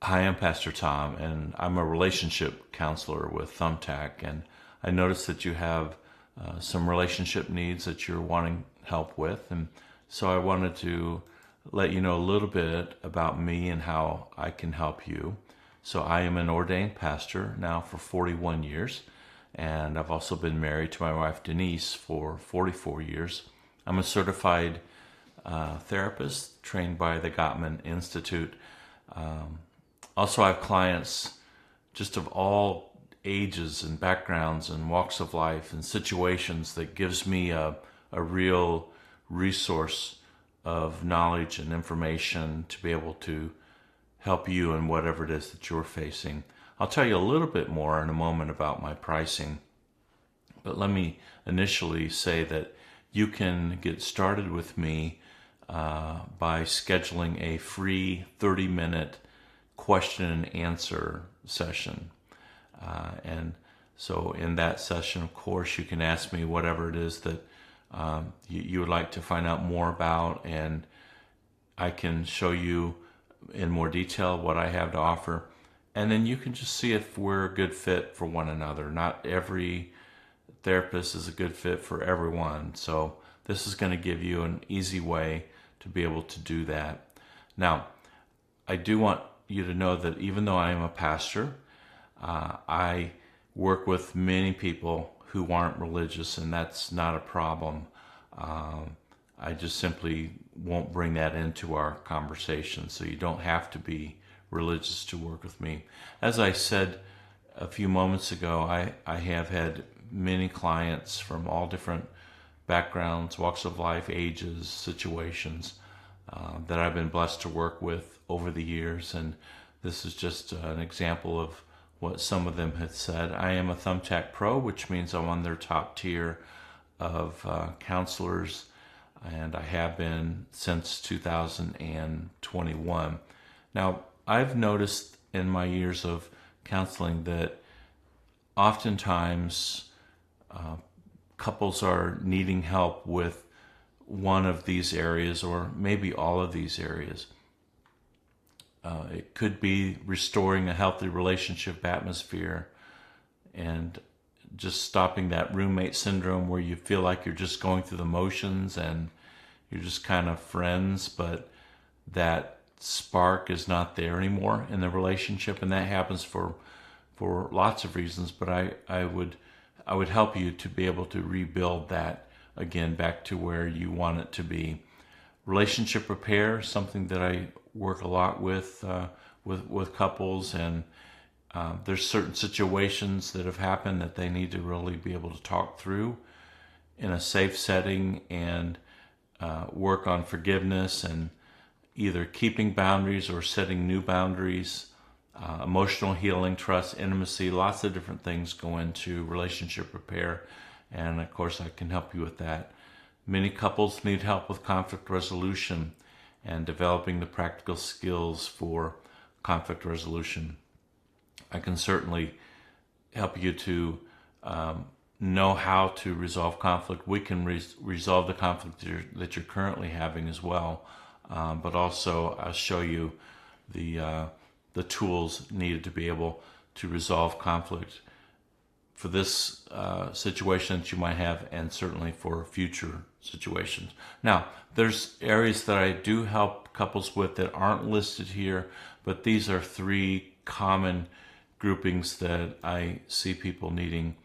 Hi, I'm Pastor Tom, and I'm a relationship counselor with Thumbtack. And I noticed that you have some relationship needs that you're wanting help with. And so I wanted to let you know a little bit about me and how I can help you. So I am an ordained pastor now for 41 years, and I've also been married to my wife Denise for 44 years. I'm a certified therapist trained by the Gottman Institute. Also, I have clients just of all ages and backgrounds and walks of life and situations that gives me a real resource of knowledge and information to be able to help you in whatever it is that you're facing. I'll tell you a little bit more in a moment about my pricing, but let me initially say that you can get started with me by scheduling a free 30-minute question and answer session. And so in that session, of course, you can ask me whatever it is that you would like to find out more about, and I can show you in more detail what I have to offer. And then you can just see if we're a good fit for one another. Not every therapist is a good fit for everyone. So this is going to give you an easy way to be able to do that. Now, I do want you to know that even though I am a pastor, I work with many people who aren't religious, and that's not a problem. I just simply won't bring that into our conversation, so you don't have to be religious to work with me. As I said a few moments ago, I have had many clients from all different backgrounds, walks of life, ages, situations that I've been blessed to work with over the years, and this is just an example of what some of them had said. I am a Thumbtack Pro, which means I'm on their top tier of counselors, and I have been since 2021. Now, I've noticed in my years of counseling that oftentimes couples are needing help with one of these areas or maybe all of these areas. It could be restoring a healthy relationship atmosphere and just stopping that roommate syndrome where you feel like you're just going through the motions and you're just kind of friends, but that spark is not there anymore in the relationship, and that happens for lots of reasons. But I would help you to be able to rebuild that again back to where you want it to be. Relationship repair, something that I work a lot with couples, and there's certain situations that have happened that they need to really be able to talk through in a safe setting and work on forgiveness and either keeping boundaries or setting new boundaries. Emotional healing, trust, intimacy, lots of different things go into relationship repair, and of course I can help you with that. Many couples need help with conflict resolution and developing the practical skills for conflict resolution. I can certainly help you to know how to resolve conflict. We can resolve the conflict that you're currently having as well, but also I'll show you the tools needed to be able to resolve conflict for this situation that you might have, and certainly for future situations. Now, there's areas that I do help couples with that aren't listed here, but these are three common groupings that I see people needing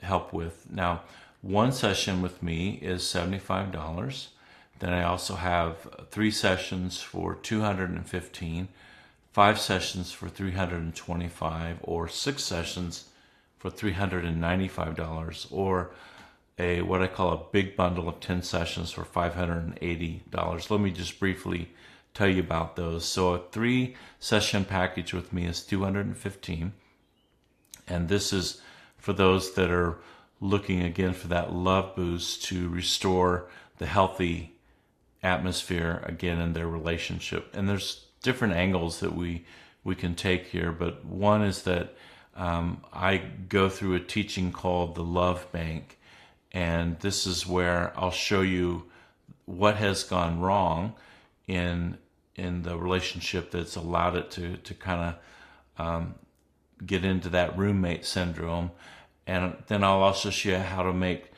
help with. Now, one session with me is $75. Then I also have 3 sessions for $215, 5 sessions for $325, or 6 sessions for $395, or what I call a big bundle of 10 sessions for $580. Let me just briefly tell you about those. So a 3-session package with me is $215, and this is for those that are looking again for that love boost to restore the healthy atmosphere again in their relationship. And there's different angles that we can take here, but one is that I go through a teaching called the Love Bank, and this is where I'll show you what has gone wrong in in the relationship that's allowed it to kind of get into that roommate syndrome. And then I'll also show you how to make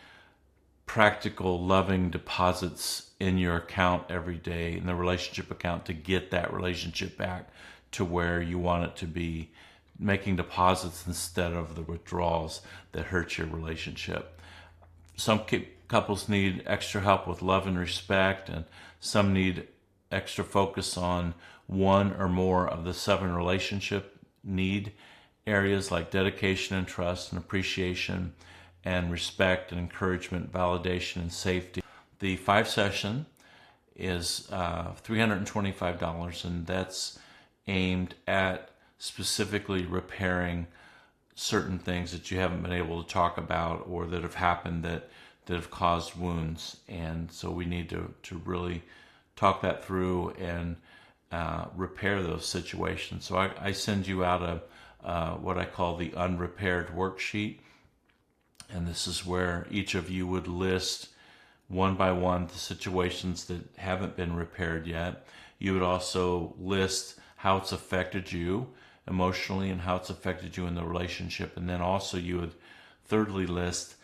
practical, loving deposits in your account every day, in the relationship account, to get that relationship back to where you want it to be, making deposits instead of the withdrawals that hurt your relationship. Some couples need extra help with love and respect, and some need extra focus on one or more of the 7 relationship need areas, like dedication and trust and appreciation and respect and encouragement, validation and safety. The 5-session is $325, and that's aimed at specifically repairing certain things that you haven't been able to talk about or that have happened that have caused wounds. And so we need to really talk that through and repair those situations. So I send you out what I call the unrepaired worksheet. And this is where each of you would list one by one the situations that haven't been repaired yet. You would also list how it's affected you emotionally and how it's affected you in the relationship. And then also you would thirdly list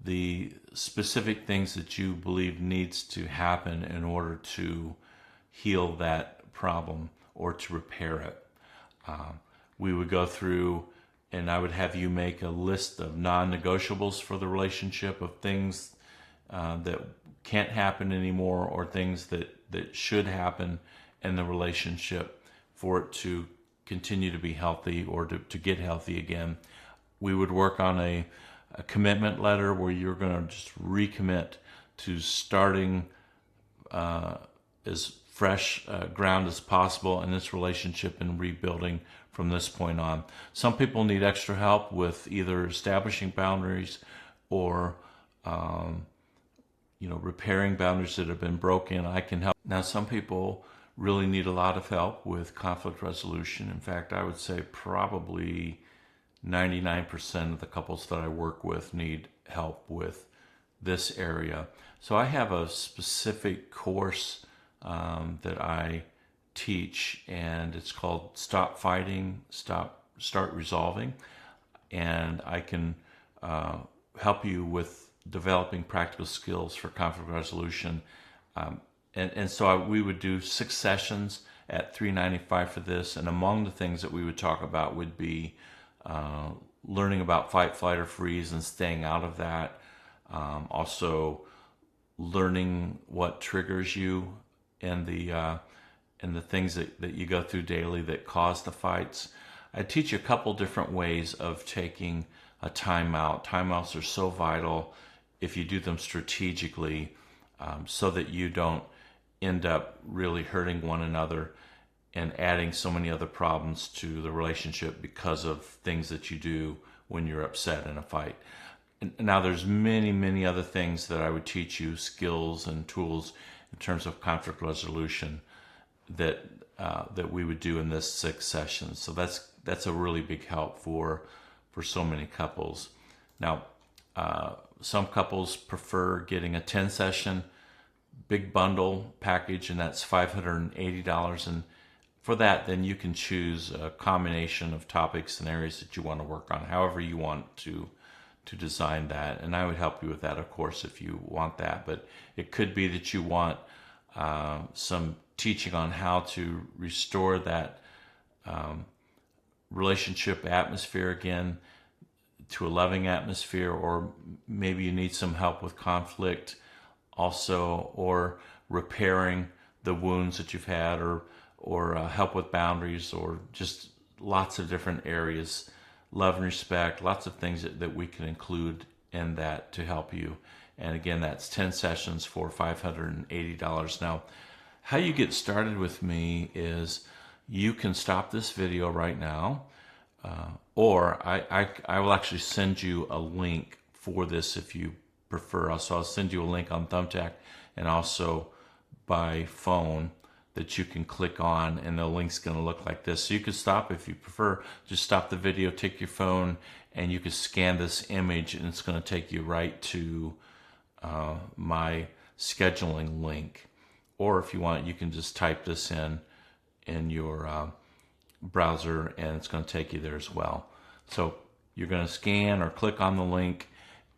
the specific things that you believe needs to happen in order to heal that problem or to repair it. We would go through, and I would have you make a list of non-negotiables for the relationship, of things that can't happen anymore, or things that should happen in the relationship for it to continue to be healthy or to get healthy again. We would work on a commitment letter where you're going to just recommit to starting as fresh ground as possible in this relationship and rebuilding from this point on. Some people need extra help with either establishing boundaries or repairing boundaries that have been broken. I can help. Now, some people really need a lot of help with conflict resolution. In fact, I would say probably 99% of the couples that I work with need help with this area. So I have a specific course that I teach, and it's called Stop Fighting, Start Resolving. And I can help you with developing practical skills for conflict resolution. And so we would do 6 sessions at $395 for this. And among the things that we would talk about would be learning about fight, flight, or freeze and staying out of that. Also learning what triggers you and the things that you go through daily that cause the fights. I teach you a couple different ways of taking a timeout. Timeouts are so vital if you do them strategically, so that you don't end up really hurting one another and adding so many other problems to the relationship because of things that you do when you're upset in a fight. And now there's many, many other things that I would teach you, skills and tools in terms of conflict resolution that we would do in this 6 sessions. So that's a really big help for so many couples. Now, some couples prefer getting a 10-session big bundle package, and that's $580. And for that, then you can choose a combination of topics and areas that you want to work on, however you want to design that. And I would help you with that, of course, if you want that. But it could be that you want some teaching on how to restore that relationship atmosphere again to a loving atmosphere, or maybe you need some help with conflict also, or repairing the wounds that you've had, or help with boundaries, or just lots of different areas, love and respect, lots of things that we can include in that to help you. And again, that's 10 sessions for $580. Now, how you get started with me is you can stop this video right now, or I will actually send you a link for this if you prefer. So I'll send you a link on Thumbtack and also by phone that you can click on, and the link's going to look like this. So you can stop if you prefer. Just stop the video, take your phone, and you can scan this image, and it's going to take you right to my scheduling link. Or if you want, you can just type this in in your browser, and it's going to take you there as well. So you're going to scan or click on the link,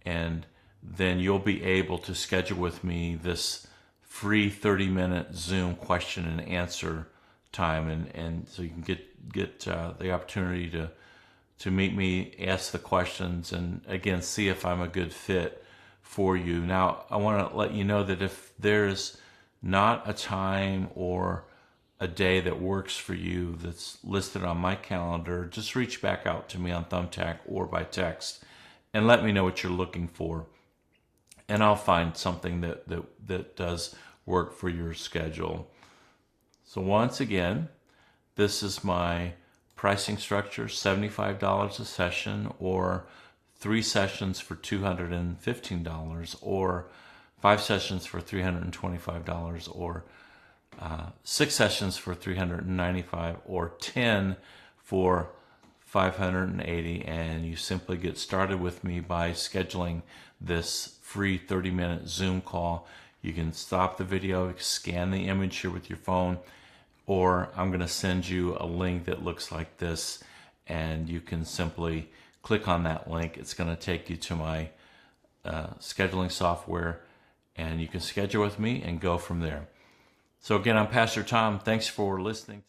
and then you'll be able to schedule with me this free 30-minute Zoom question and answer time, and so you can get the opportunity to meet me, ask the questions, and again see if I'm a good fit for you. Now, I want to let you know that if there's not a time or a day that works for you that's listed on my calendar, just reach back out to me on Thumbtack or by text and let me know what you're looking for, and I'll find something that does work for your schedule. So once again, this is my pricing structure: $75 a session, or 3 sessions for $215, or 5 sessions for $325, or 6 sessions for $395, or 10 for $580. And you simply get started with me by scheduling this free 30-minute Zoom call. You can stop the video, scan the image here with your phone, or I'm going to send you a link that looks like this, and you can simply click on that link. It's going to take you to my scheduling software, and you can schedule with me and go from there. So again, I'm Pastor Tom. Thanks for listening.